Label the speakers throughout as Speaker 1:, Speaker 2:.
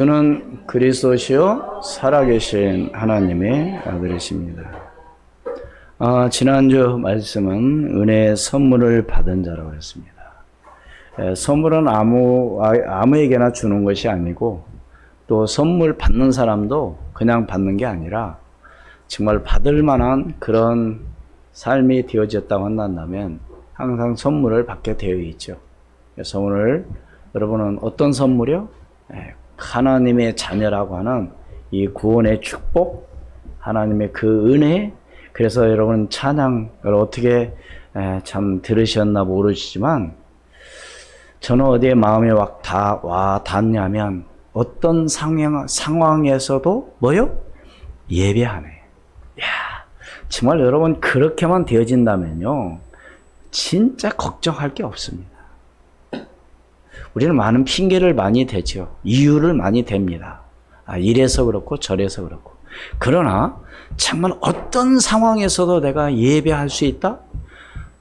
Speaker 1: 저는 그리스도시요 살아계신 하나님의 아들이십니다. 지난주 말씀은 은혜의 선물을 받은 자라고 했습니다. 선물은 아무에게나 주는 것이 아니고 또 선물 받는 사람도 그냥 받는 게 아니라 정말 받을 만한 그런 삶이 되어졌다고 한다면 항상 선물을 받게 되어 있죠. 그래서 오늘 여러분은 어떤 선물이요? 하나님의 자녀라고 하는 이 구원의 축복, 하나님의 그 은혜. 그래서 여러분 찬양을 어떻게 참 들으셨나 모르시지만 저는 어디에 마음에 와 닿냐면 어떤 상황에서도 뭐요? 예배하네. 야, 정말 여러분 그렇게만 되어진다면요 진짜 걱정할 게 없습니다. 우리는 많은 핑계를 많이 대죠. 이유를 많이 댑니다. 이래서 그렇고 저래서 그렇고. 그러나 정말 어떤 상황에서도 내가 예배할 수 있다?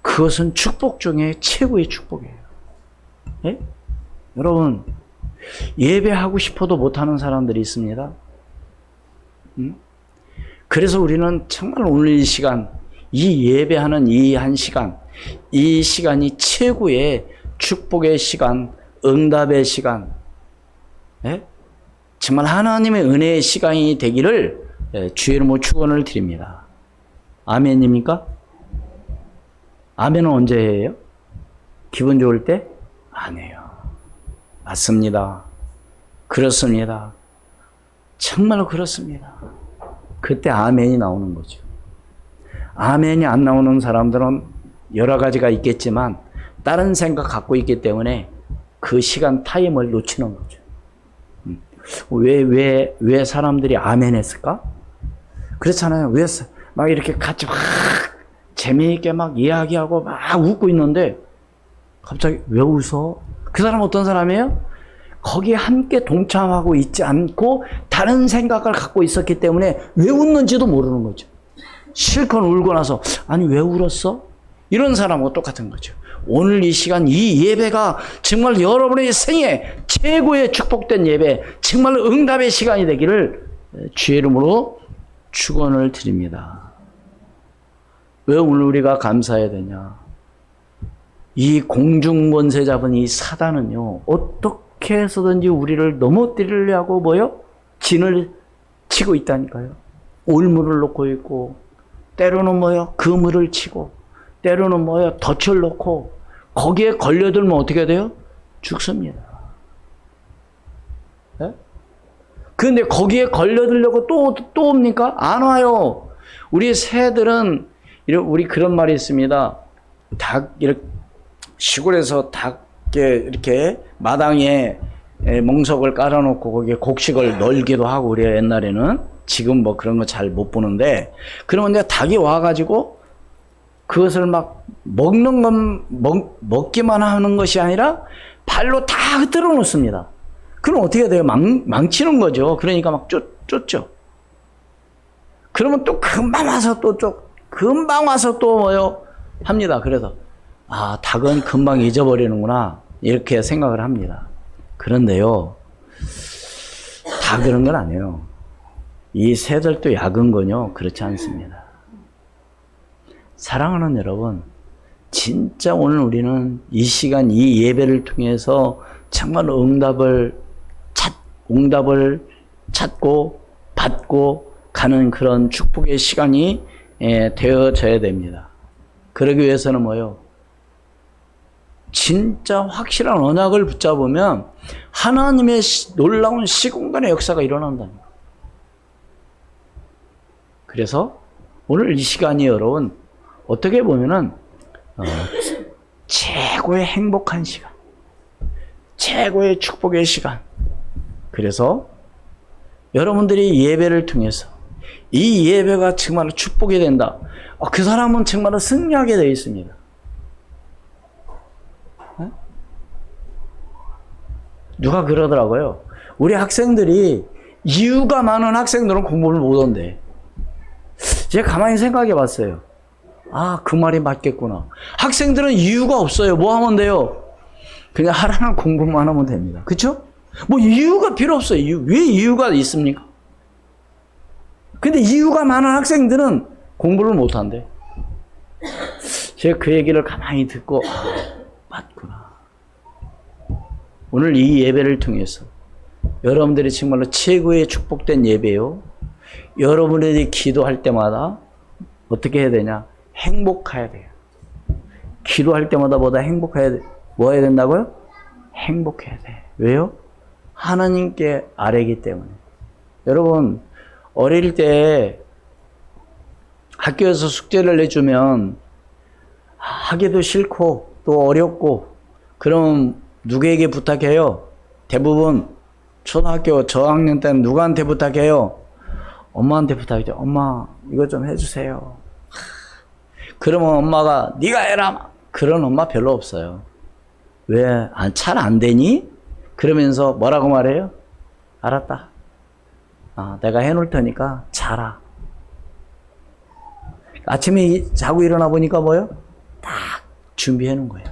Speaker 1: 그것은 축복 중에 최고의 축복이에요. 예? 여러분 예배하고 싶어도 못하는 사람들이 있습니다. 그래서 우리는 정말 오늘 이 시간, 이 예배하는 이 한 시간, 이 시간이 최고의 축복의 시간, 응답의 시간, 예? 정말 하나님의 은혜의 시간이 되기를 주의 이름으로 축원을 드립니다. 아멘입니까? 아멘은 언제 해요? 기분 좋을 때? 아니에요. 맞습니다. 그렇습니다. 정말 그렇습니다. 그때 아멘이 나오는 거죠. 아멘이 안 나오는 사람들은 여러 가지가 있겠지만 다른 생각 갖고 있기 때문에 그 시간 타임을 놓치는 거죠. 왜 사람들이 아멘 했을까? 그렇잖아요. 왜 막 이렇게 같이 막 재미있게 막 이야기하고 막 웃고 있는데 갑자기 왜 웃어? 그 사람 어떤 사람이에요? 거기에 함께 동참하고 있지 않고 다른 생각을 갖고 있었기 때문에 왜 웃는지도 모르는 거죠. 실컷 울고 나서 아니 왜 울었어? 이런 사람하고 똑같은 거죠. 오늘 이 시간 이 예배가 정말 여러분의 생애 최고의 축복된 예배, 정말 응답의 시간이 되기를 주의 이름으로 축원을 드립니다. 왜 오늘 우리가 감사해야 되냐? 이 공중권세 잡은 이 사단은요 어떻게 해서든지 우리를 넘어뜨리려고 뭐요? 진을 치고 있다니까요. 올무를 놓고 있고 때로는 뭐요? 그물을 치고 때로는 뭐요? 덫을 놓고 거기에 걸려들면 어떻게 돼요? 죽습니다. 네? 그런데 거기에 걸려들려고 또 옵니까? 안 와요. 우리 새들은 우리 그런 말이 있습니다. 닭 이렇게 시골에서 닭에 이렇게 마당에 멍석을 깔아놓고 거기에 곡식을 널기도 하고 우리가 옛날에는 지금 뭐 그런 거 잘 못 보는데 그러면 이제 닭이 와가지고 그것을 막 먹기만 하는 것이 아니라 발로 다 흩뜨러 놓습니다. 그럼 어떻게 돼요? 망치는 거죠. 그러니까 막 쫓죠. 그러면 또 금방 와서 또 뭐요? 합니다. 그래서 닭은 금방 잊어버리는구나 이렇게 생각을 합니다. 그런데요 다 그런 건 아니에요. 이 새들도 약은건요 그렇지 않습니다. 사랑하는 여러분, 진짜 오늘 우리는 이 시간 이 예배를 통해서 정말 응답을 찾고 받고 가는 그런 축복의 시간이 되어져야 됩니다. 그러기 위해서는 뭐요? 진짜 확실한 언약을 붙잡으면 하나님의 놀라운 시공간의 역사가 일어난답니다. 그래서 오늘 이 시간이 여러분 어떻게 보면은 최고의 행복한 시간, 최고의 축복의 시간. 그래서 여러분들이 예배를 통해서 이 예배가 정말 축복이 된다. 그 사람은 정말 승리하게 되어 있습니다. 누가 그러더라고요. 우리 학생들이 이유가 많은 학생들은 공부를 못한대. 제가 가만히 생각해 봤어요. 그 말이 맞겠구나. 학생들은 이유가 없어요. 뭐 하면 돼요? 그냥 하라는 공부만 하면 됩니다. 그렇죠? 뭐 이유가 필요 없어요. 왜 이유가 있습니까? 근데 이유가 많은 학생들은 공부를 못한대. 제가 그 얘기를 가만히 듣고 맞구나. 오늘 이 예배를 통해서 여러분들이 정말로 최고의 축복된 예배요. 여러분들이 기도할 때마다 어떻게 해야 되냐? 행복해야 돼요. 기도할 때마다 뭐다 행복해야 돼. 뭐 해야 된다고요? 행복해야 돼. 왜요? 하나님께 아뢰기 때문에. 여러분, 어릴 때 학교에서 숙제를 내주면 하기도 싫고 또 어렵고 그럼 누구에게 부탁해요? 대부분 초등학교 저학년 때는 누구한테 부탁해요? 엄마한테 부탁해요. 엄마 이거 좀 해주세요. 그러면 엄마가 네가 해라. 그런 엄마 별로 없어요. 왜? 잘 안 되니? 그러면서 뭐라고 말해요? 알았다. 내가 해놓을 테니까 자라. 아침에 자고 일어나 보니까 뭐요? 딱 준비해 놓은 거야.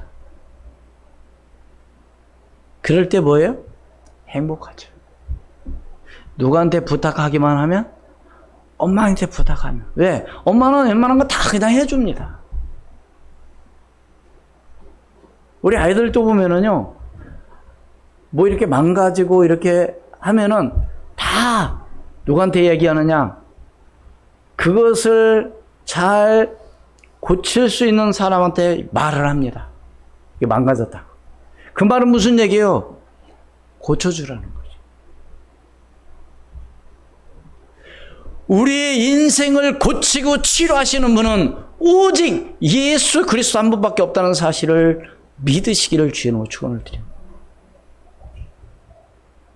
Speaker 1: 그럴 때 뭐예요? 행복하죠. 누구한테 부탁하기만 하면? 엄마한테 부탁하면. 왜? 엄마는 웬만한 거 다 그냥 해줍니다. 우리 아이들도 보면은요, 뭐 이렇게 망가지고 이렇게 하면은 다 누구한테 얘기하느냐? 그것을 잘 고칠 수 있는 사람한테 말을 합니다. 이게 망가졌다. 그 말은 무슨 얘기예요? 고쳐주라는 거죠. 우리의 인생을 고치고 치료하시는 분은 오직 예수 그리스도 한 분밖에 없다는 사실을 믿으시기를 주의 축원을 드립니다.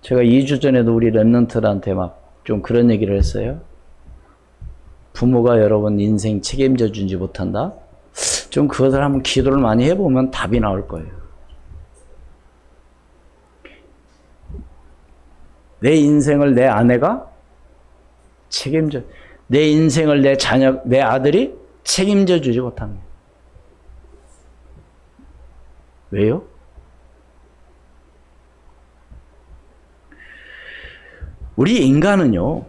Speaker 1: 제가 2주 전에도 우리 랩런트들한테 막 좀 그런 얘기를 했어요. 부모가 여러분 인생 책임져 주지 못한다? 좀 그것을 한번 기도를 많이 해보면 답이 나올 거예요. 내 인생을 내 아내가 책임져, 내 인생을 내 자녀, 내 아들이 책임져 주지 못합니다. 왜요? 우리 인간은요,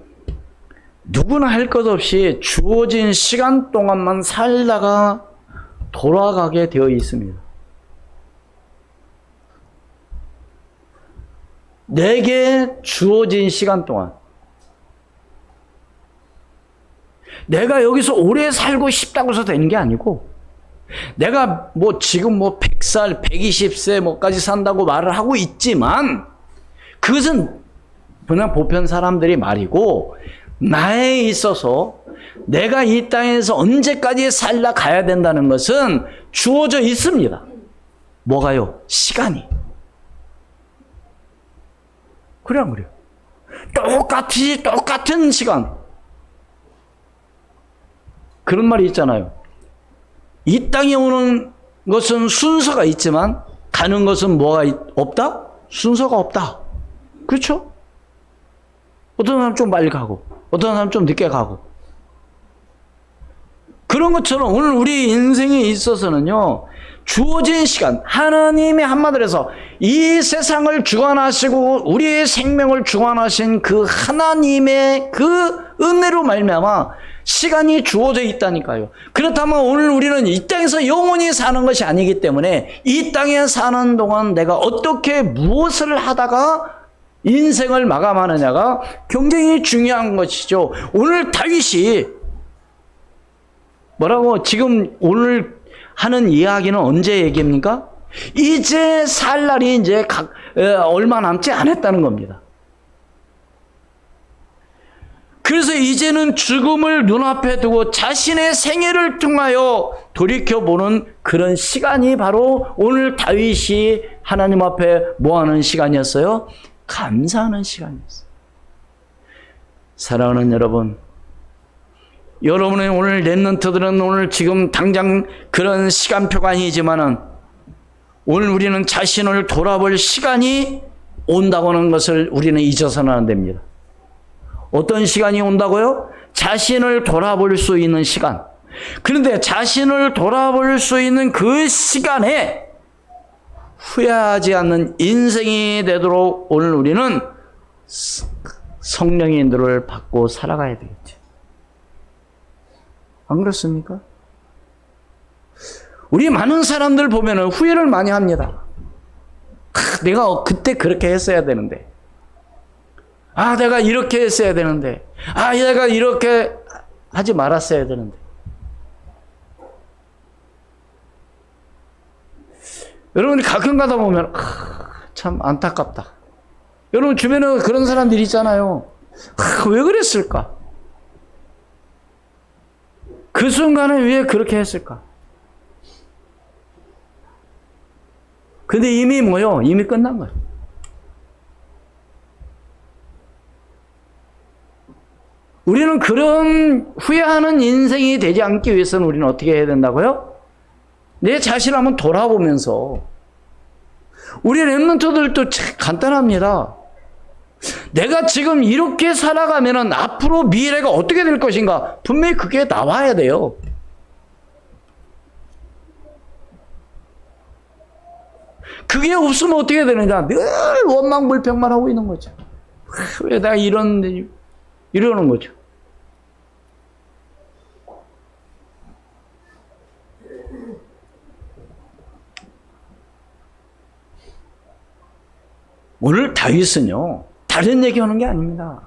Speaker 1: 누구나 할 것 없이 주어진 시간 동안만 살다가 돌아가게 되어 있습니다. 내게 주어진 시간 동안 내가 여기서 오래 살고 싶다고 해서 되는 게 아니고, 내가 뭐 지금 뭐 100살, 120세 뭐까지 산다고 말을 하고 있지만 그것은 그냥 보편 사람들이 말이고, 나에 있어서 내가 이 땅에서 언제까지 살다 가야 된다는 것은 주어져 있습니다. 뭐가요? 시간이. 그래 안 그래요? 똑같은 시간. 그런 말이 있잖아요. 이 땅에 오는 것은 순서가 있지만 가는 것은 뭐가 없다? 순서가 없다. 그렇죠? 어떤 사람 좀 빨리 가고 어떤 사람 좀 늦게 가고, 그런 것처럼 오늘 우리 인생에 있어서는요, 주어진 시간, 하나님이 한마디로 해서 이 세상을 주관하시고 우리의 생명을 주관하신 그 하나님의 그 은혜로 말미암아 시간이 주어져 있다니까요. 그렇다면 오늘 우리는 이 땅에서 영원히 사는 것이 아니기 때문에 이 땅에 사는 동안 내가 어떻게 무엇을 하다가 인생을 마감하느냐가 굉장히 중요한 것이죠. 오늘 다윗이 뭐라고 지금 오늘 하는 이야기는 언제 얘기입니까? 이제 살 날이 이제 얼마 남지 않았다는 겁니다. 그래서 이제는 죽음을 눈앞에 두고 자신의 생애를 통하여 돌이켜보는 그런 시간이 바로 오늘 다윗이 하나님 앞에 뭐하는 시간이었어요? 감사하는 시간이었어요. 사랑하는 여러분, 여러분의 오늘 랩런트들은 오늘 지금 당장 그런 시간표가 아니지만은 오늘 우리는 자신을 돌아볼 시간이 온다고 하는 것을 우리는 잊어서는 안 됩니다. 어떤 시간이 온다고요? 자신을 돌아볼 수 있는 시간. 그런데 자신을 돌아볼 수 있는 그 시간에 후회하지 않는 인생이 되도록 오늘 우리는 성령의 인도를 받고 살아가야 되겠죠. 안 그렇습니까? 우리 많은 사람들 보면은 후회를 많이 합니다. 내가 그때 그렇게 했어야 되는데. 내가 이렇게 했어야 되는데. 내가 이렇게 하지 말았어야 되는데. 여러분이 가끔 가다 보면 참 안타깝다. 여러분 주변에 그런 사람들이 있잖아요. 왜 그랬을까? 그 순간에 왜 그렇게 했을까? 근데 이미 뭐요? 이미 끝난 거예요. 우리는 그런 후회하는 인생이 되지 않기 위해서는 우리는 어떻게 해야 된다고요? 내 자신을 한번 돌아보면서, 우리 랩런트들도 참 간단합니다. 내가 지금 이렇게 살아가면은 앞으로 미래가 어떻게 될 것인가? 분명히 그게 나와야 돼요. 그게 없으면 어떻게 되느냐? 늘 원망불평만 하고 있는 거죠. 왜 내가 이러는 거죠. 오늘 다윗은요, 다른 얘기하는 게 아닙니다.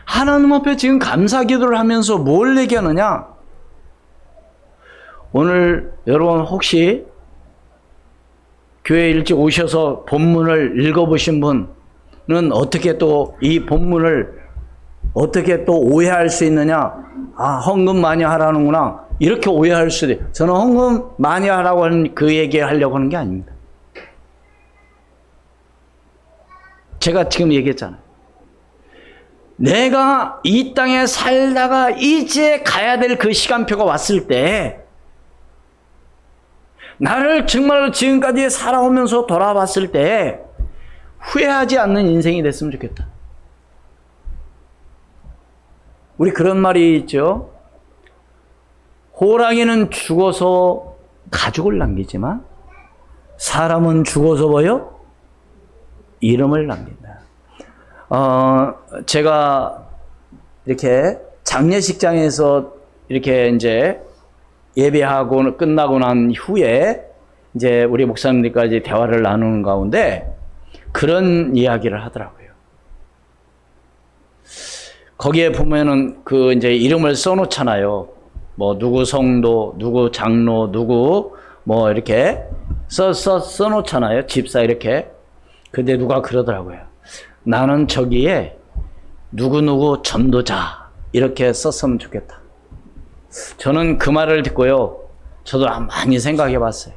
Speaker 1: 하나님 앞에 지금 감사 기도를 하면서 뭘 얘기하느냐? 오늘 여러분 혹시 교회 일찍 오셔서 본문을 읽어보신 분은 어떻게 또 이 본문을 어떻게 또 오해할 수 있느냐? 헌금 많이 하라는구나. 이렇게 오해할 수도 있어요. 저는 헌금 많이 하라고 하는 그 얘기 하려고 하는 게 아닙니다. 제가 지금 얘기했잖아요. 내가 이 땅에 살다가 이제 가야 될 그 시간표가 왔을 때, 나를 정말로 지금까지 살아오면서 돌아봤을 때 후회하지 않는 인생이 됐으면 좋겠다. 우리 그런 말이 있죠. 호랑이는 죽어서 가죽을 남기지만 사람은 죽어서 뭐요? 이름을 남긴다. 제가 이렇게 장례식장에서 이렇게 이제 예배하고 끝나고 난 후에 이제 우리 목사님들까지 대화를 나누는 가운데 그런 이야기를 하더라고요. 거기에 보면은 그 이제 이름을 써놓잖아요. 뭐 누구 성도, 누구 장로, 누구 뭐 이렇게 써놓잖아요. 집사 이렇게. 근데 누가 그러더라고요. 나는 저기에 누구누구 전도자 이렇게 썼으면 좋겠다. 저는 그 말을 듣고요. 저도 많이 생각해 봤어요.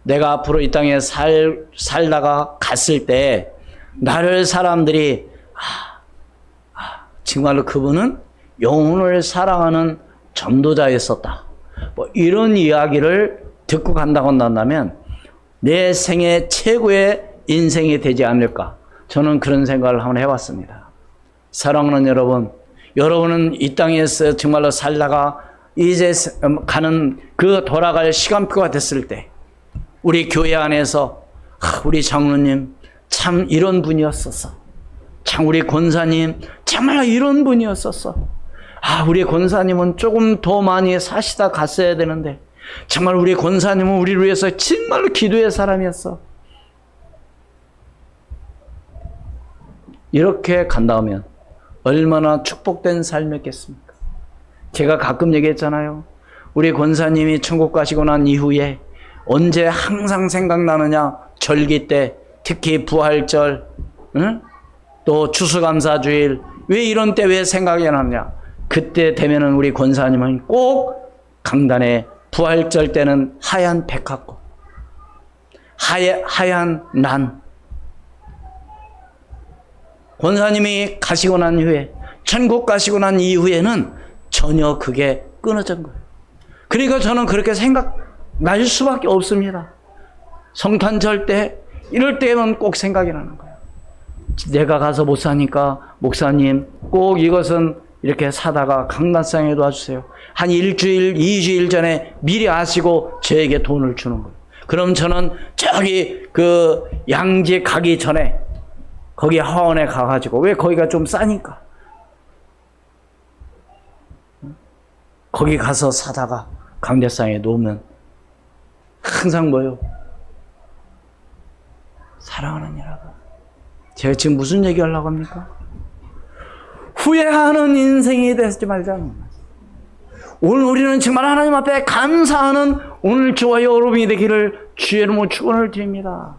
Speaker 1: 내가 앞으로 이 땅에 살다가 갔을 때 나를 사람들이 정말로 그분은 영혼을 사랑하는 전도자였었다. 뭐 이런 이야기를 듣고 간다고 한다면 내 생애 최고의 인생이 되지 않을까. 저는 그런 생각을 한번 해봤습니다. 사랑하는 여러분, 여러분은 이 땅에서 정말로 살다가 이제 가는 그 돌아갈 시간표가 됐을 때 우리 교회 안에서 우리 장로님 참 이런 분이었었어. 참 우리 권사님 정말 이런 분이었었어. 우리 권사님은 조금 더 많이 사시다 갔어야 되는데 정말 우리 권사님은 우리를 위해서 정말로 기도의 사람이었어. 이렇게 간다면 얼마나 축복된 삶이었겠습니까? 제가 가끔 얘기했잖아요. 우리 권사님이 천국 가시고 난 이후에 언제 항상 생각나느냐? 절기 때, 특히 부활절, 또 추수감사주일, 왜 이런 때 왜 생각이 나느냐? 그때 되면은 우리 권사님은 꼭 강단에 부활절 때는 하얀 백합꽃, 하얀 난. 권사님이 가시고 난 후에, 천국 가시고 난 이후에는 전혀 그게 끊어진 거예요. 그러니까 저는 그렇게 생각날 수밖에 없습니다. 성탄절 때, 이럴 때는 꼭 생각이 나는 거예요. 내가 가서 못 사니까 목사님 꼭 이것은 이렇게 사다가 강단상에 놔주세요. 한 일주일, 2주일 전에 미리 아시고 저에게 돈을 주는 거예요. 그럼 저는 저기 그 양지 가기 전에 거기 하원에 가가지고, 왜 거기가 좀 싸니까 거기 가서 사다가 강대상에 놓으면 항상 뭐요? 사랑하는 이라고. 제가 지금 무슨 얘기하려고 합니까? 후회하는 인생이 되지 말자는 거예요. 오늘 우리는 정말 하나님 앞에 감사하는 오늘 저와 여러분이 되기를 주의 이름으로 축원을 드립니다.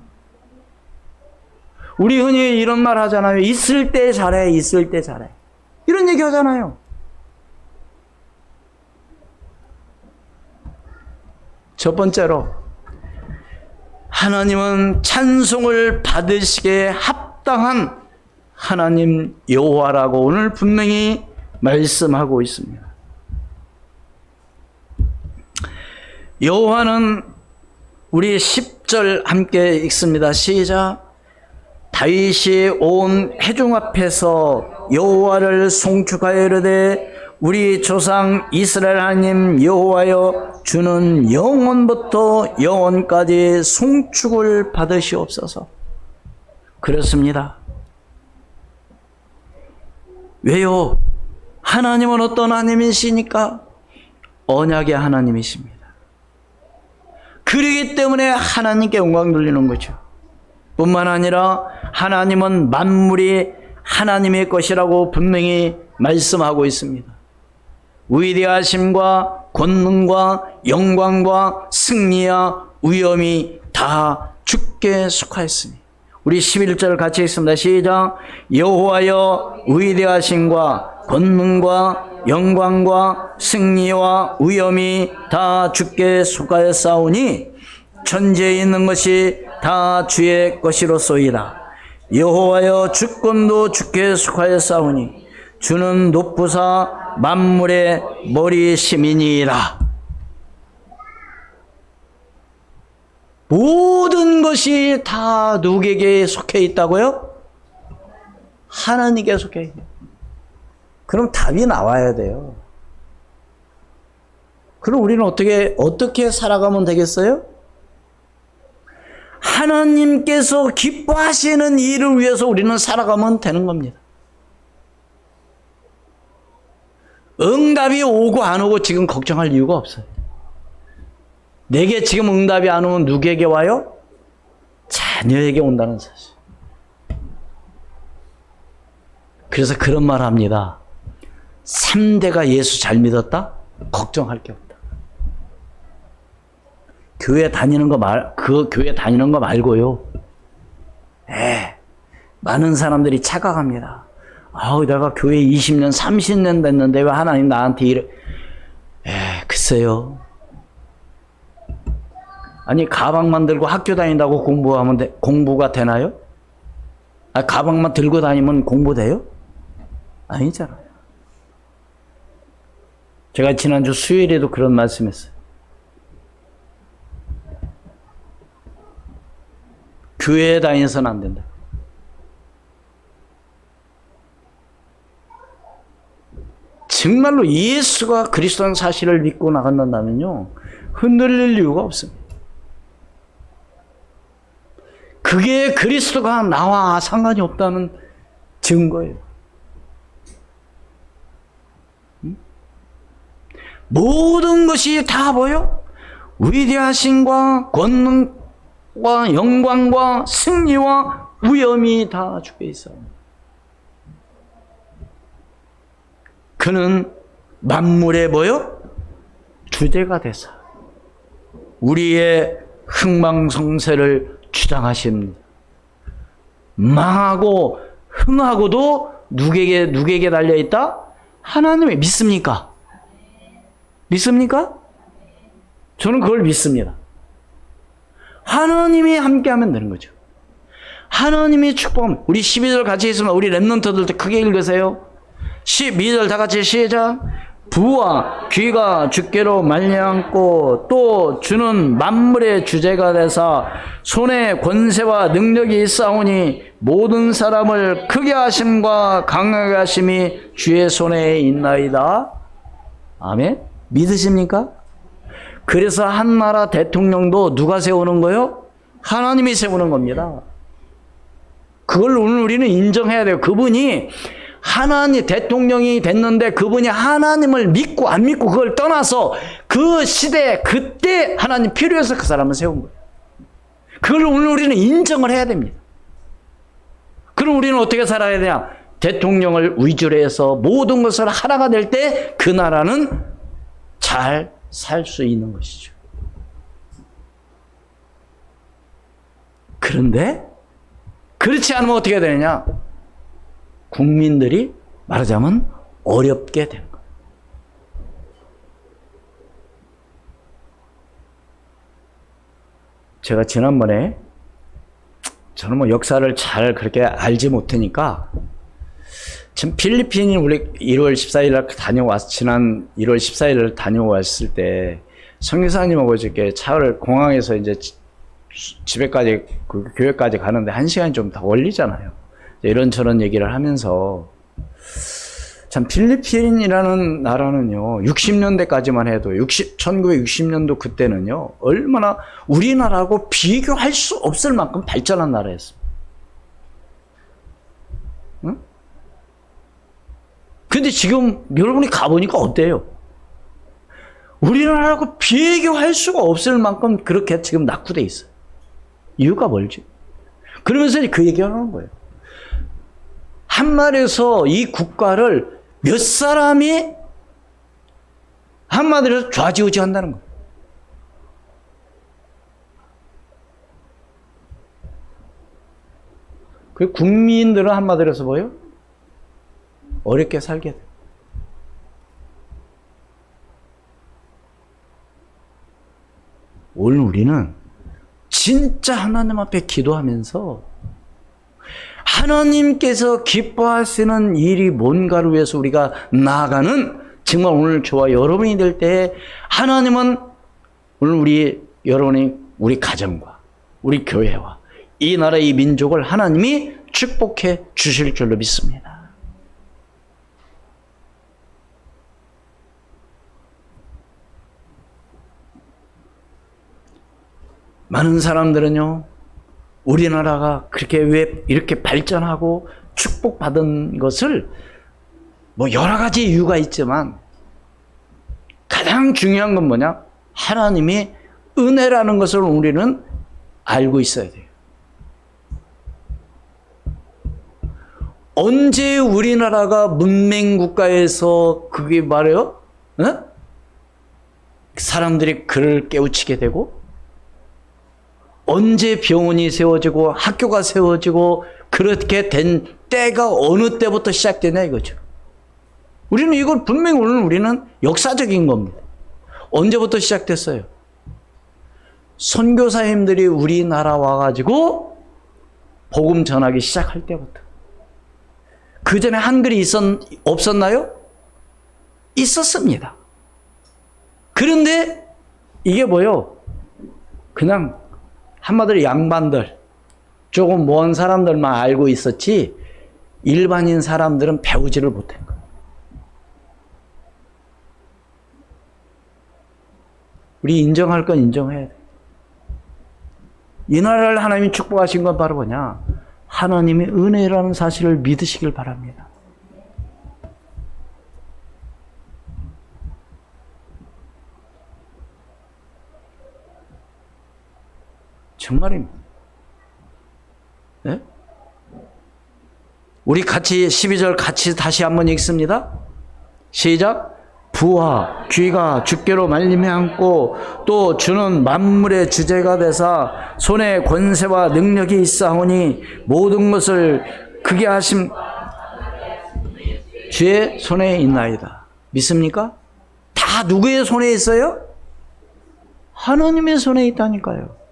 Speaker 1: 우리 흔히 이런 말 하잖아요. 있을 때 잘해, 있을 때 잘해. 이런 얘기 하잖아요. 첫 번째로, 하나님은 찬송을 받으시기에 합당한 하나님 여호와라고 오늘 분명히 말씀하고 있습니다. 여호와는, 우리 10절 함께 읽습니다. 시작. 다윗이 온 회중 앞에서 여호와를 송축하여 이르되 우리 조상 이스라엘 하나님 여호와여, 주는 영원부터 영원까지 송축을 받으시옵소서. 그렇습니다. 왜요? 하나님은 어떤 하나님이시니까? 언약의 하나님이십니다. 그러기 때문에 하나님께 영광 돌리는 거죠. 뿐만 아니라 하나님은 만물이 하나님의 것이라고 분명히 말씀하고 있습니다. 위대하심과 권능과 영광과 승리와 위엄이 다 주께 속하였으니. 우리 11절 같이 읽습니다. 시작. 여호와여, 위대하심과 권능과 영광과 승리와 위엄이 다 주께 속하였사오니 천지에 있는 것이 다 주의 것이로소이다. 여호와여, 주권도 주께 속하였사오니 주는 높으사 만물의 머리심이니이다. 모든 것이 다 누구에게 속해 있다고요? 하나님께 속해 있어요. 그럼 답이 나와야 돼요. 그럼 우리는 어떻게 살아가면 되겠어요? 하나님께서 기뻐하시는 일을 위해서 우리는 살아가면 되는 겁니다. 응답이 오고 안 오고 지금 걱정할 이유가 없어요. 내게 지금 응답이 안 오면 누구에게 와요? 자녀에게 온다는 사실. 그래서 그런 말 합니다. 3대가 예수 잘 믿었다? 걱정할 게 없다. 교회 다니는 거 말고요. 많은 사람들이 착각합니다. 내가 교회 20년, 30년 됐는데 왜 하나님 나한테 이래. 글쎄요. 아니, 가방만 들고 학교 다닌다고 공부가 되나요? 가방만 들고 다니면 공부돼요? 아니잖아요. 제가 지난주 수요일에도 그런 말씀했어요. 교회에 다니서는 안 된다. 정말로 예수가 그리스도라는 사실을 믿고 나간다면요, 흔들릴 이유가 없습니다. 그게 그리스도가 나와 상관이 없다는 증거예요. 모든 것이 다 뭐요? 위대하심과 권능과 영광과 승리와 위엄이 다 주께 있어요. 그는 만물의 뭐요? 주제가 돼서 우리의 흥망성쇠를 주장하십니다. 망하고 흥하고도 누구에게 달려있다? 하나님의. 믿습니까? 믿습니까? 저는 그걸 믿습니다. 하나님이 함께하면 되는 거죠. 하나님이 축복하면. 우리 12절 같이 있으면 우리 랩런트들 때 크게 읽으세요. 12절 다 같이 시작. 부와 귀가 주께로 말려앉고 또 주는 만물의 주제가 되사 손에 권세와 능력이 있사오니 모든 사람을 크게 하심과 강하게 하심이 주의 손에 있나이다. 아멘. 믿으십니까? 그래서 한 나라 대통령도 누가 세우는 거요? 하나님이 세우는 겁니다. 그걸 오늘 우리는 인정해야 돼요. 그분이 하나님 대통령이 됐는데 그분이 하나님을 믿고 안 믿고 그걸 떠나서 그 시대 그때 하나님 필요해서 그 사람을 세운 거예요. 그걸 오늘 우리는 인정을 해야 됩니다. 그럼 우리는 어떻게 살아야 되냐? 대통령을 위주로 해서 모든 것을 하나가 될 때 그 나라는 잘 살 수 있는 것이죠. 그런데 그렇지 않으면 어떻게 되느냐? 국민들이 말하자면 어렵게 되는 거예요. 제가 지난번에 저는 뭐 역사를 잘 그렇게 알지 못하니까 지금 필리핀이 우리 1월 14일 지난 1월 14일 다녀왔을 때 선교사님하고 이렇게 차를 공항에서 이제 집에까지 그 교회까지 가는데 1시간이 좀 더 걸리잖아요. 이런저런 얘기를 하면서 참 필리핀이라는 나라는요 60년대까지만 해도 1960년도 그때는요 얼마나 우리나라하고 비교할 수 없을 만큼 발전한 나라였습니다. 응? 근데 지금 여러분이 가보니까 어때요? 우리나라하고 비교할 수가 없을 만큼 그렇게 지금 낙후돼 있어요. 이유가 뭘지? 그러면서 그 얘기를 하는 거예요. 한마디에서 이 국가를 몇 사람이 한마디로 좌지우지 한다는 거예요. 그 국민들은 한마디로 해서 뭐예요? 어렵게 살게 돼요. 오늘 우리는 진짜 하나님 앞에 기도하면서 하나님께서 기뻐하시는 일이 뭔가를 위해서 우리가 나아가는 정말 오늘 저와 여러분이 될 때 하나님은 오늘 여러분이 우리 가정과 우리 교회와 이 나라 이 민족을 하나님이 축복해 주실 줄로 믿습니다. 많은 사람들은요, 우리나라가 그렇게 왜 이렇게 발전하고 축복받은 것을 뭐 여러 가지 이유가 있지만 가장 중요한 건 뭐냐? 하나님이 은혜라는 것을 우리는 알고 있어야 돼요. 언제 우리나라가 문맹국가에서 그게 말해요? 어? 사람들이 그를 깨우치게 되고 언제 병원이 세워지고 학교가 세워지고 그렇게 된 때가 어느 때부터 시작되냐 이거죠. 우리는 이건 분명히 오늘 우리는 역사적인 겁니다. 언제부터 시작됐어요? 선교사님들이 우리나라 와가지고 복음 전하기 시작할 때부터. 그 전에 한글이 없었나요? 있었습니다. 그런데 이게 뭐요? 그냥 한마디로 양반들, 조금 먼 사람들만 알고 있었지 일반인 사람들은 배우지를 못한 거예요. 우리 인정할 건 인정해야 돼. 이 나라를 하나님이 축복하신 건 바로 뭐냐? 하나님의 은혜라는 사실을 믿으시길 바랍니다. 정말입니다. 네? 우리 같이 12절 같이 다시 한번 읽습니다. 시작. 부와 귀가 주께로 말미암고 또 주는 만물의 주제가 되사 손에 권세와 능력이 있사오니 모든 것을 크게 하심 주의 손에 있나이다. 믿습니까? 다 누구의 손에 있어요? 하나님의 손에 있다니까요.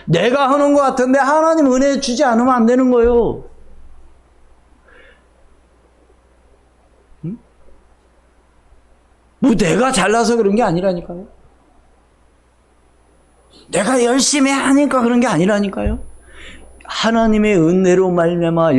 Speaker 1: 내가 하는 것 같은데 하나님 은혜 주지 않으면 안 되는 거예요. 응? 뭐 내가 잘나서 그런 게 아니라니까요. 내가 열심히 하니까 그런 게 아니라니까요. 하나님의 은혜로 말미암아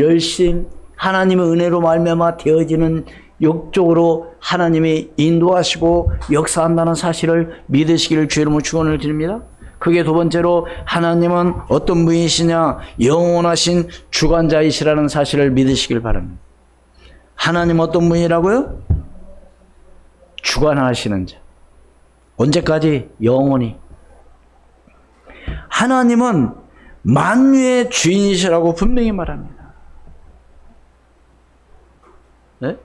Speaker 1: 하나님의 은혜로 말미암아 되어지는 영적으로 하나님이 인도하시고 역사한다는 사실을 믿으시기를 주의 이름으로 축원을 드립니다. 그게 두 번째로 하나님은 어떤 분이시냐? 영원하신 주관자이시라는 사실을 믿으시길 바랍니다. 하나님 어떤 분이라고요? 주관하시는 자. 언제까지? 영원히. 하나님은 만유의 주인이시라고 분명히 말합니다. 네?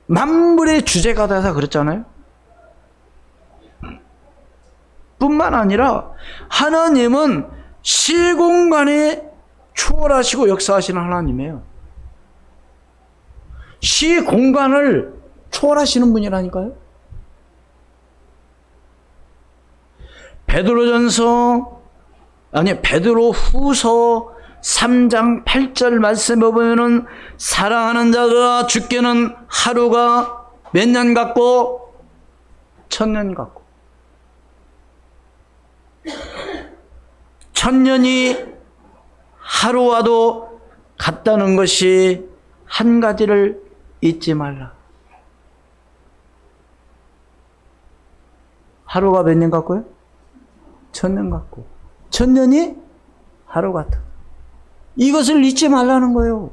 Speaker 1: 만물의 주제가 되서 그랬잖아요. 뿐만 아니라 하나님은 시공간에 초월하시고 역사하시는 하나님이에요. 시공간을 초월하시는 분이라니까요. 베드로후서 3장 8절 말씀에 보면은 사랑하는 자가 죽게는 하루가 몇 년 같고 1000년 같고 1000년이 하루와도 같다는 것이 한 가지를 잊지 말라. 하루가 몇 년 같고요? 1000년 같고 1000년이 하루 같다. 이것을 잊지 말라는 거예요.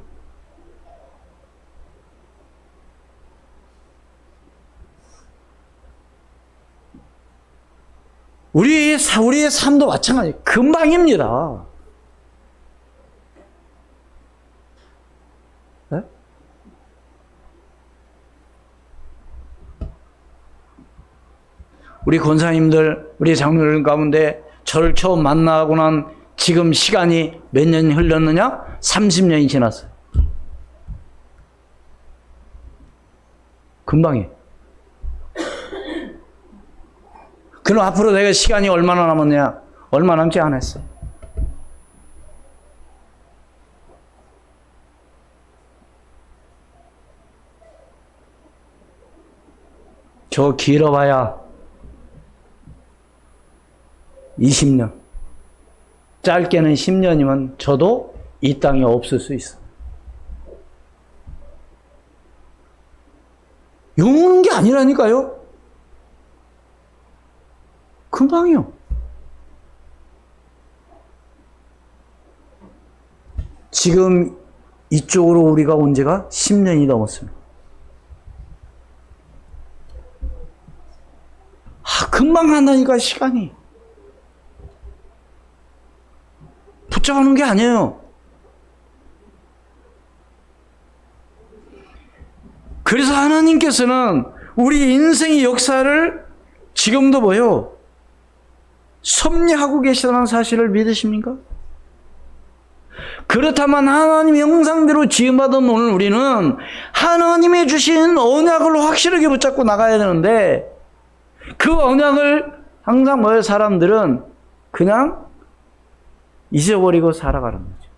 Speaker 1: 우리의 삶도 마찬가지. 금방입니다. 네? 우리 권사님들, 우리 장로들 가운데 저를 처음 만나고 난 지금 시간이 몇 년이 흘렀느냐? 30년이 지났어요. 금방이에요. 그럼 앞으로 내가 시간이 얼마나 남았냐? 얼마 남지 않았어요. 저 길어봐야 20년. 짧게는 10년이면 저도 이 땅에 없을 수 있어. 영원한 게 아니라니까요. 금방이요. 지금 이쪽으로 우리가 온 지가 10년이 넘었습니다. 금방 간다니까, 시간이. 붙잡아놓은 게 아니에요. 그래서 하나님께서는 우리 인생의 역사를 지금도 뭐요? 섭리하고 계시다는 사실을 믿으십니까? 그렇다면 하나님의 형상대로 지음받은 오늘 우리는 하나님이 주신 언약을 확실하게 붙잡고 나가야 되는데 그 언약을 항상 뭐예요? 사람들은 그냥 잊어버리고 살아가는 거죠.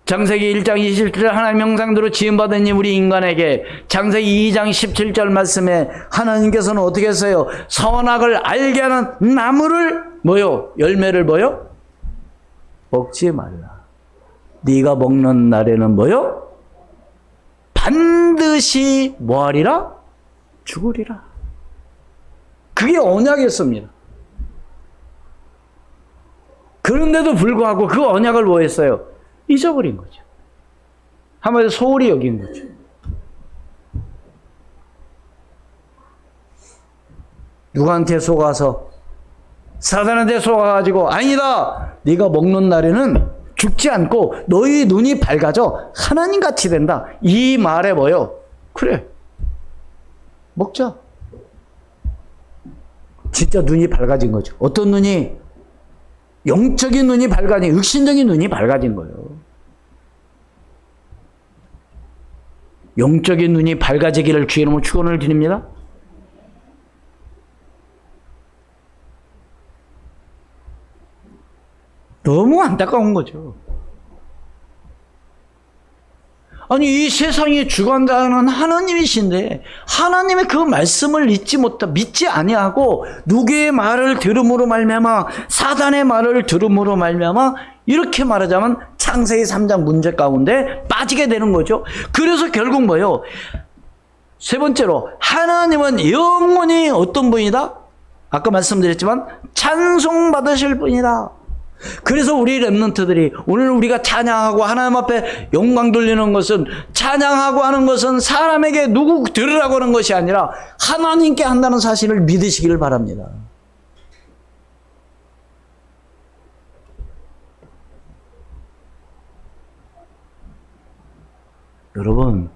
Speaker 1: 창세기 1장 27절 하나님 형상대로 지음받은 우리 인간에게 창세기 2장 17절 말씀에 하나님께서는 어떻게 했어요? 선악을 알게 하는 나무를 뭐요? 열매를 뭐요? 먹지 말라. 네가 먹는 날에는 뭐요? 반드시 뭐하리라? 죽으리라. 그게 언약이었습니다. 그런데도 불구하고 그 언약을 뭐 했어요? 잊어버린 거죠. 한마디로 소홀히 여긴 거죠. 누구한테 속아서? 사단한테 속아가지고 아니다. 네가 먹는 날에는 죽지 않고 너희 눈이 밝아져 하나님같이 된다. 이 말에 뭐요? 그래. 먹자. 진짜 눈이 밝아진 거죠. 어떤 눈이? 영적인 눈이 밝아진, 육신적인 눈이 밝아진 거예요. 영적인 눈이 밝아지기를 주의 이름으로 축원을 드립니다. 너무 안타까운 거죠. 아니, 이 세상의 주관자는 하나님이신데 하나님의 그 말씀을 믿지 아니하고 누구의 말을 들음으로 말미암아 사단의 말을 들음으로 말미암아 이렇게 말하자면 창세기 3장 문제 가운데 빠지게 되는 거죠. 그래서 결국 뭐예요? 세 번째로 하나님은 영원히 어떤 분이다? 아까 말씀드렸지만 찬송받으실 분이다. 그래서 우리 렘넌트들이 오늘 우리가 찬양하고 하나님 앞에 영광 돌리는 것은, 찬양하고 하는 것은 사람에게 누구 들으라고 하는 것이 아니라 하나님께 한다는 사실을 믿으시기를 바랍니다. 여러분,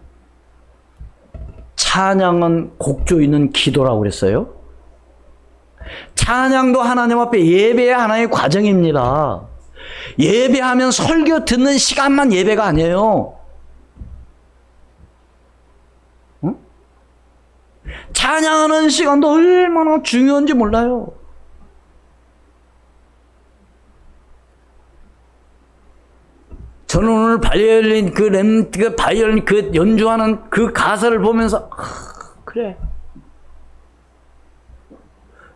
Speaker 1: 찬양은 곡조 있는 기도라고 그랬어요. 찬양도 하나님 앞에 예배의 하나의 과정입니다. 예배하면 설교 듣는 시간만 예배가 아니에요. 응? 찬양하는 시간도 얼마나 중요한지 몰라요. 저는 오늘 바이올린 바이올린 연주하는 그 가사를 보면서 그래.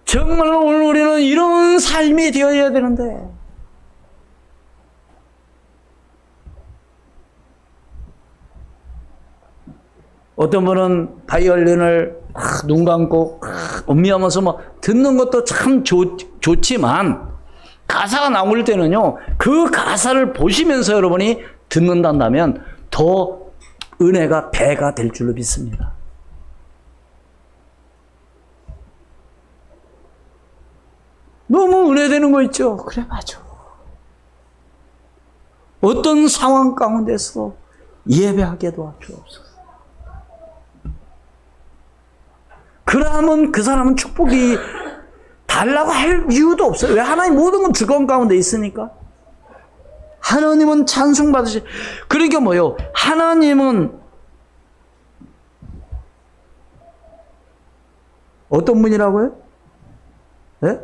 Speaker 1: 정말 오늘 우리는 이런 삶이 되어야 되는데, 어떤 분은 바이올린을 눈 감고 음미하면서 뭐 듣는 것도 참 좋지만 가사가 나올 때는요, 그 가사를 보시면서 여러분이 듣는다면 더 은혜가 배가 될 줄로 믿습니다. 너무 은혜되는 거 있죠? 그래, 맞아. 어떤 상황 가운데서 예배하게 도와주옵소서. 그러면 그 사람은 축복이 달라고 할 이유도 없어요. 왜? 하나님 모든 건 주권 가운데 있으니까. 하나님은 찬송 받으시. 그러니까 뭐요? 하나님은 어떤 분이라고요? 네?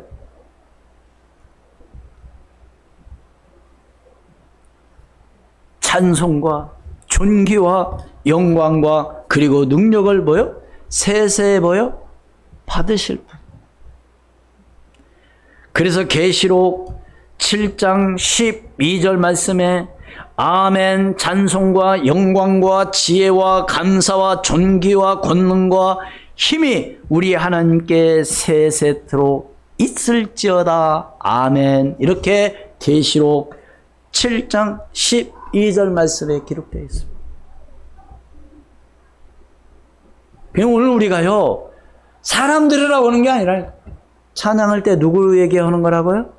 Speaker 1: 찬송과 존귀와 영광과 그리고 능력을 뭐요? 세세 뭐요? 받으실 분. 그래서 계시록 7장 12절 말씀에 아멘, 찬송과 영광과 지혜와 감사와 존귀와 권능과 힘이 우리 하나님께 세세토록 있을지어다. 아멘. 이렇게 계시록 7장 12절 말씀에 기록되어 있습니다. 오늘 우리가요, 사람들이라고 하는 게 아니라 찬양할 때 누구에게 하는 거라고요?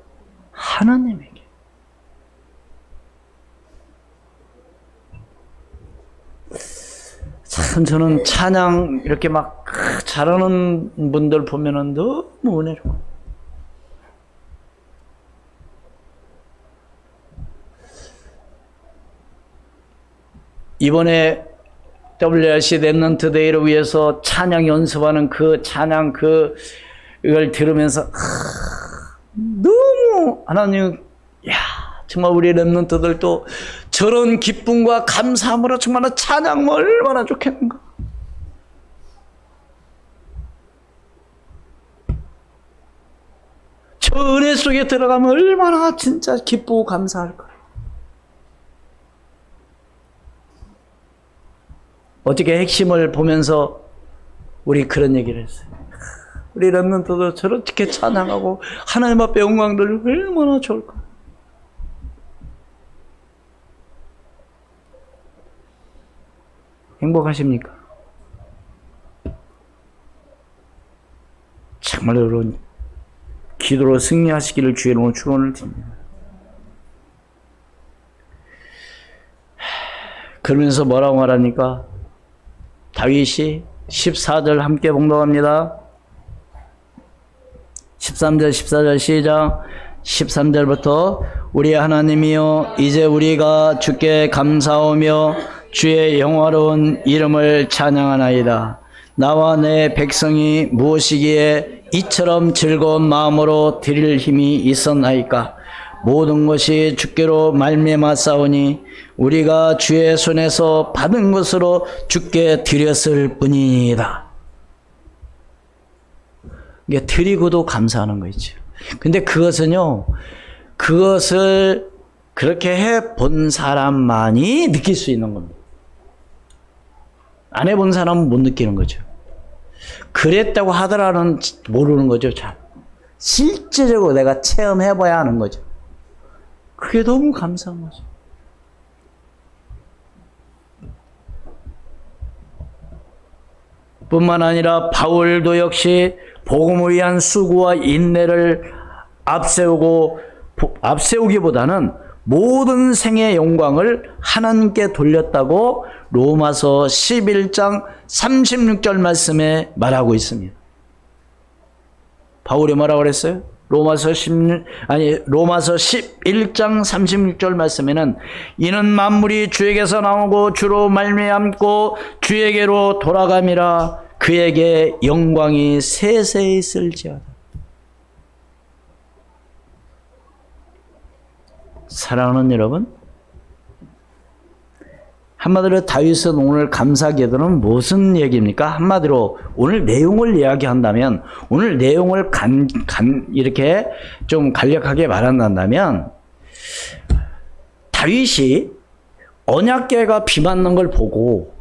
Speaker 1: 하나님에게. 참 저는 찬양 이렇게 막 잘하는 분들 보면은 너무 은혜로워. 이번에 WRC 랩넌트 데이를 위해서 찬양 연습하는 그 찬양 이걸 들으면서 너무 하나님, 야 정말 우리 랩넌트들도 저런 기쁨과 감사함으로 정말 찬양 얼마나 좋겠는가. 저 은혜 속에 들어가면 얼마나 진짜 기쁘고 감사할까. 어떻게 핵심을 보면서 우리 그런 얘기를 했어요. 우리 렘넌트도 저렇게 찬양하고 하나님 앞에 영광 돌리면 얼마나 좋을까. 행복하십니까? 정말 여러분 기도로 승리하시기를 주의 이름으로 축원을 드립니다. 그러면서 뭐라고 말합니까? 다윗이 14절 함께 봉독합니다. 13절 14절 시작. 13절부터 우리 하나님이여 이제 우리가 주께 감사하며 주의 영화로운 이름을 찬양하나이다. 나와 내 백성이 무엇이기에 이처럼 즐거운 마음으로 드릴 힘이 있었나이까. 모든 것이 주께로 말미암아 싸우니 우리가 주의 손에서 받은 것으로 주께 드렸을 뿐이다. 이게 드리고도 감사하는 거 있죠. 근데 그것은요, 그것을 그렇게 해본 사람만이 느낄 수 있는 겁니다. 안 해본 사람은 못 느끼는 거죠. 그랬다고 하더라는 모르는 거죠. 잘. 실제적으로 내가 체험해봐야 하는 거죠. 그게 너무 감사한 거죠. 뿐만 아니라 바울도 역시 복음을 위한 수고와 인내를 앞세우기보다는 모든 생의 영광을 하나님께 돌렸다고 로마서 11장 36절 말씀에 말하고 있습니다. 바울이 뭐라고 그랬어요? 로마서 11장 36절 말씀에는 이는 만물이 주에게서 나오고 주로 말미암고 주에게로 돌아감이라 그에게 영광이 세세히 있을지어다. 사랑하는 여러분, 한마디로 다윗은 오늘 감사기도는 무슨 얘기입니까? 한마디로 오늘 내용을 이야기한다면, 오늘 내용을 이렇게 좀 간략하게 말한다면, 다윗이 언약궤가 비 맞는 걸 보고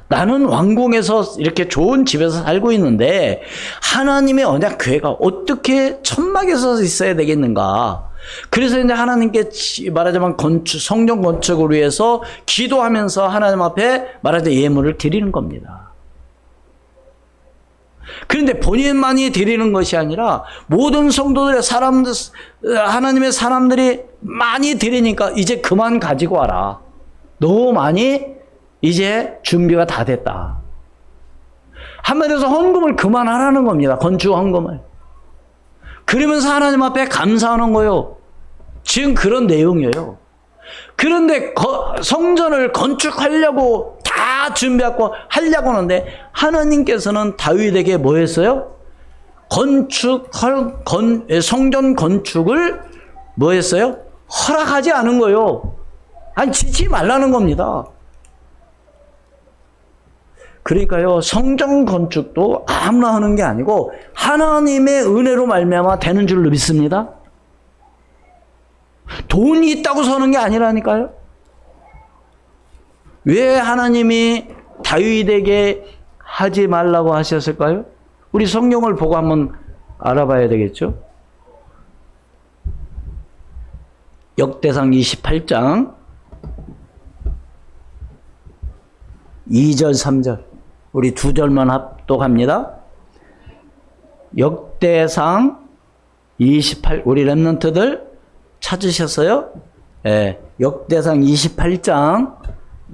Speaker 1: 나는 왕궁에서 이렇게 좋은 집에서 살고 있는데 하나님의 언약궤가 어떻게 천막에서 있어야 되겠는가? 그래서 이제 하나님께 말하자면 성전 건축을 위해서 기도하면서 하나님 앞에 말하자면 예물을 드리는 겁니다. 그런데 본인만이 드리는 것이 아니라 모든 성도들의 하나님의 사람들이 많이 드리니까 이제 그만 가지고 와라. 너무 많이 이제 준비가 다 됐다. 한마디로 헌금을 그만하라는 겁니다. 건축 헌금을. 그러면서 하나님 앞에 감사하는 거예요. 지금 그런 내용이에요. 그런데 성전을 건축하려고 다 준비하고 하려고 하는데 하나님께서는 다윗에게 뭐 했어요? 성전 건축을 뭐 했어요? 허락하지 않은 거예요. 아니, 지지 말라는 겁니다. 그러니까요, 성전 건축도 아무나 하는 게 아니고 하나님의 은혜로 말미암아 되는 줄로 믿습니다. 돈이 있다고 서는 게 아니라니까요. 왜 하나님이 다윗에게 하지 말라고 하셨을까요? 우리 성경을 보고 한번 알아봐야 되겠죠. 역대상 28장 2절 3절 우리 두 절만 합독합니다. 역대상 28 우리 렘넌트들 찾으셨어요? 네. 역대상 28장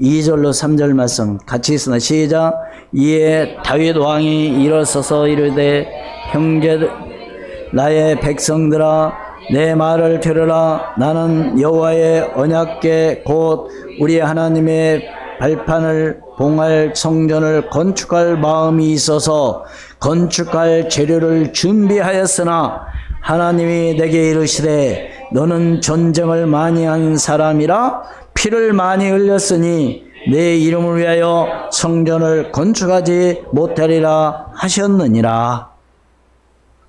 Speaker 1: 2절로 3절 말씀 같이 있으나 시작. 이에 다윗 왕이 일어서서 이르되 형제들 나의 백성들아 내 말을 들으라. 나는 여호와의 언약궤 곧 우리 하나님의 발판을 봉할 성전을 건축할 마음이 있어서 건축할 재료를 준비하였으나 하나님이 내게 이르시되 너는 전쟁을 많이 한 사람이라 피를 많이 흘렸으니 내 이름을 위하여 성전을 건축하지 못하리라 하셨느니라.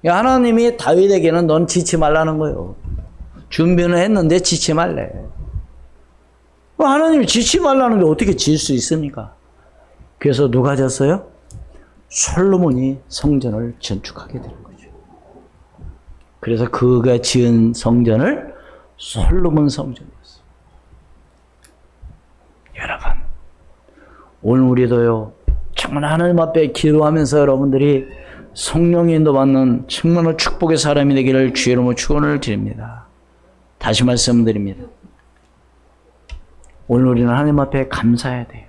Speaker 1: 하나님이 다윗에게는 넌 지치 말라는 거예요. 준비는 했는데 지치 말래. 하나님이 지치 말라는데 어떻게 질 수 있습니까? 그래서 누가 졌어요? 솔로몬이 성전을 건축하게 되는 거죠. 그래서 그가 지은 성전을 솔로몬 성전이었어요. 여러분, 오늘 우리도요, 정말 하나님 앞에 기도하면서 여러분들이 성령의 인도받는 정말 축복의 사람이 되기를 주의 이름으로 축원을 드립니다. 다시 말씀드립니다. 오늘 우리는 하나님 앞에 감사해야 돼요.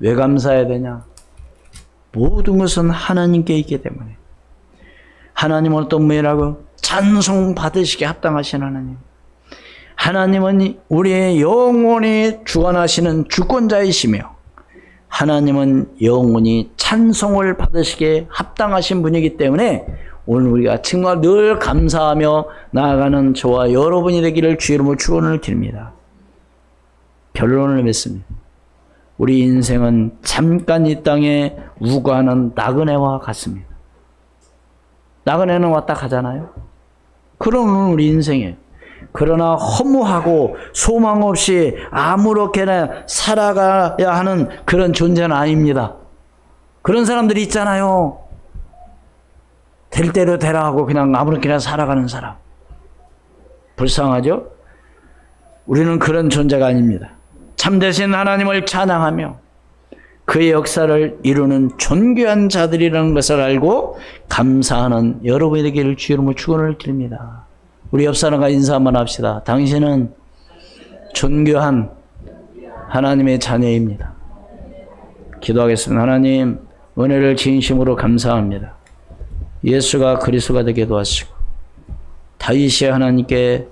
Speaker 1: 왜 감사해야 되냐? 모든 것은 하나님께 있기 때문에. 하나님은 어떤 분이라고? 찬송 받으시게 합당하신 하나님. 하나님은 우리의 영원히 주관하시는 주권자이시며 하나님은 영원히 찬송을 받으시게 합당하신 분이기 때문에 오늘 우리가 정말 늘 감사하며 나아가는 저와 여러분이 되기를 주의 이름으로 축원을 드립니다. 결론을 맺습니다. 우리 인생은 잠깐 이 땅에 우거하는 나그네와 같습니다. 나그네는 왔다 가잖아요. 그러면 우리 인생에 그러나 허무하고 소망 없이 아무렇게나 살아가야 하는 그런 존재는 아닙니다. 그런 사람들이 있잖아요. 될 대로 되라 하고 그냥 아무렇게나 살아가는 사람. 불쌍하죠? 우리는 그런 존재가 아닙니다. 참되신 하나님을 찬양하며 그의 역사를 이루는 존귀한 자들이라는 것을 알고 감사하는 여러분이 되기를 주 이름으로 축원을 드립니다. 우리 옆 사람과 인사 한번 합시다. 당신은 존귀한 하나님의 자녀입니다. 기도하겠습니다. 하나님, 은혜를 진심으로 감사합니다. 예수가 그리스도가 되게 도와주시고 다윗이 하나님께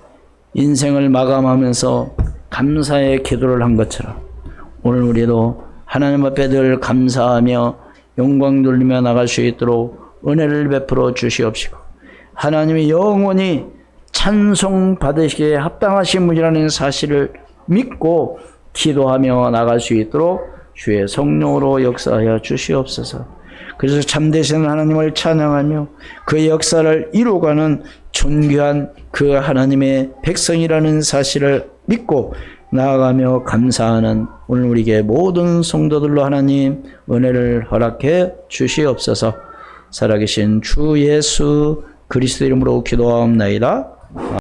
Speaker 1: 인생을 마감하면서 감사의 기도를 한 것처럼 오늘 우리도 하나님 앞에 늘 감사하며 영광 돌리며 나갈 수 있도록 은혜를 베풀어 주시옵시고 하나님이 영원히 찬송 받으시기에 합당하신 분이라는 사실을 믿고 기도하며 나갈 수 있도록 주의 성령으로 역사하여 주시옵소서. 그래서 참되신 하나님을 찬양하며 그의 역사를 이루어가는 존귀한 그 하나님의 백성이라는 사실을 믿고 나아가며 감사하는 오늘 우리에게 모든 성도들로 하나님 은혜를 허락해 주시옵소서. 살아계신 주 예수 그리스도 이름으로 기도하옵나이다.